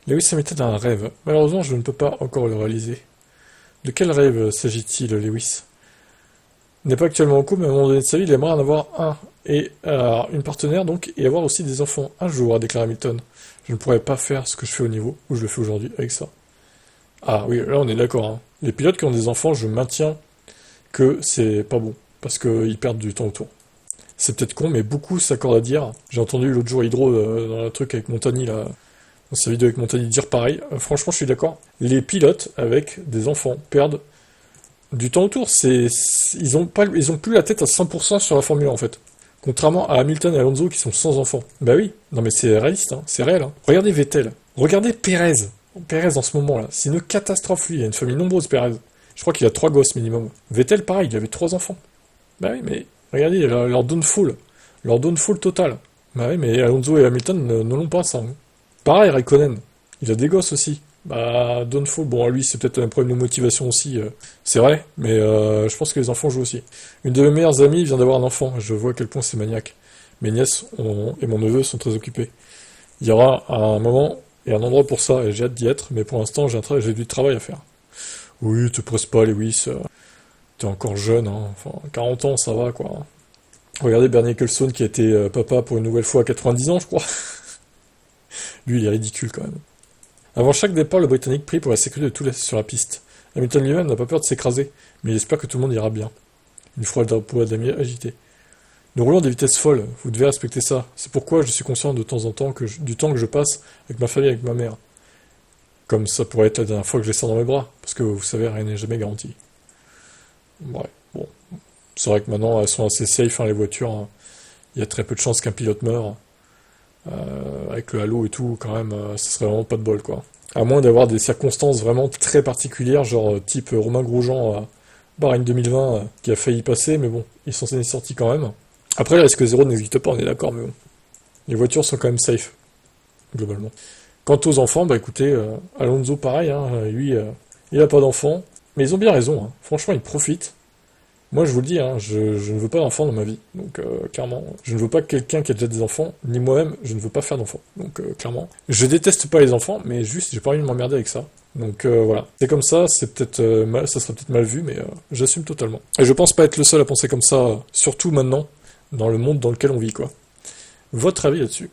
Lewis Hamilton a un rêve. Malheureusement, je ne peux pas encore le réaliser. De quel rêve s'agit-il, Lewis? Il n'est pas actuellement en couple, mais à un moment donné de sa vie, il aimerait en avoir un. Et une partenaire, donc, et avoir aussi des enfants. Un jour, a déclaré Hamilton. Je ne pourrais pas faire ce que je fais au niveau où je le fais aujourd'hui avec ça. Ah oui, là on est d'accord, hein. Les pilotes qui ont des enfants, je maintiens que c'est pas bon. Parce qu'ils perdent du temps autour. C'est peut-être con, mais beaucoup s'accordent à dire. J'ai entendu l'autre jour Hydro dans le truc avec Montagny, là, dans sa vidéo avec Montagny, dire pareil. Franchement, je suis d'accord. Les pilotes avec des enfants perdent du temps autour. Ils ont plus la tête à 100% sur la Formule 1, en fait. Contrairement à Hamilton et Alonso qui sont sans enfants. Bah oui, non mais c'est réaliste, hein, c'est réel. Hein. Regardez Vettel, regardez Pérez. Pérez en ce moment-là, c'est une catastrophe lui, il a une famille nombreuse Pérez. Je crois qu'il a 3 gosses minimum. Vettel pareil, il avait 3 enfants. Bah oui, mais regardez leur downfall total. Bah oui, mais Alonso et Hamilton ne l'ont pas ça. Hein. Pareil, Raikkonen, il a des gosses aussi. Bah, downfall, bon, lui, c'est peut-être un problème de motivation aussi, c'est vrai, mais je pense que les enfants jouent aussi. Une de mes meilleures amies vient d'avoir un enfant, je vois à quel point c'est maniaque. Mes nièces et mon neveu sont très occupés. Il y aura un moment et un endroit pour ça, et j'ai hâte d'y être, mais pour l'instant, j'ai du travail à faire. Oui, te presse pas, Lewis, t'es encore jeune, hein, enfin, 40 ans, ça va, quoi. Regardez Bernie Ecclestone qui a été papa pour une nouvelle fois à 90 ans, je crois. Lui, il est ridicule quand même. Avant chaque départ, le Britannique prie pour la sécurité de tous sur la piste. Hamilton lui-même n'a pas peur de s'écraser, mais il espère que tout le monde ira bien. Une fois le drapeau d'ami agité. Nous roulons à des vitesses folles, vous devez respecter ça. C'est pourquoi je suis conscient de temps en temps du temps que je passe avec ma famille et avec ma mère. Comme ça pourrait être la dernière fois que je les sors dans mes bras, parce que vous savez, rien n'est jamais garanti. Ouais, bon. C'est vrai que maintenant, elles sont assez safe, hein, les voitures. Hein. Il y a très peu de chances qu'un pilote meure. Avec le halo et tout, quand même, ce serait vraiment pas de bol, quoi. À moins d'avoir des circonstances vraiment très particulières, genre type Romain Grosjean à Bahreïn 2020, qui a failli passer, mais bon, il s'en est sorti quand même. Après, le risque zéro n'existe pas, on est d'accord, mais bon. Les voitures sont quand même safe, globalement. Quant aux enfants, bah écoutez, Alonso pareil, hein, lui, il a pas d'enfants, mais ils ont bien raison, hein. Franchement, ils profitent. Moi, je vous le dis, hein, je ne veux pas d'enfants dans ma vie. Donc, clairement, je ne veux pas quelqu'un qui a déjà des enfants, ni moi-même, je ne veux pas faire d'enfants. Donc, clairement, je déteste pas les enfants, mais juste, j'ai pas envie de m'emmerder avec ça. Donc, voilà. C'est comme ça, c'est peut-être ça sera peut-être mal vu, mais j'assume totalement. Et je pense pas être le seul à penser comme ça, surtout maintenant, dans le monde dans lequel on vit, quoi. Votre avis là-dessus?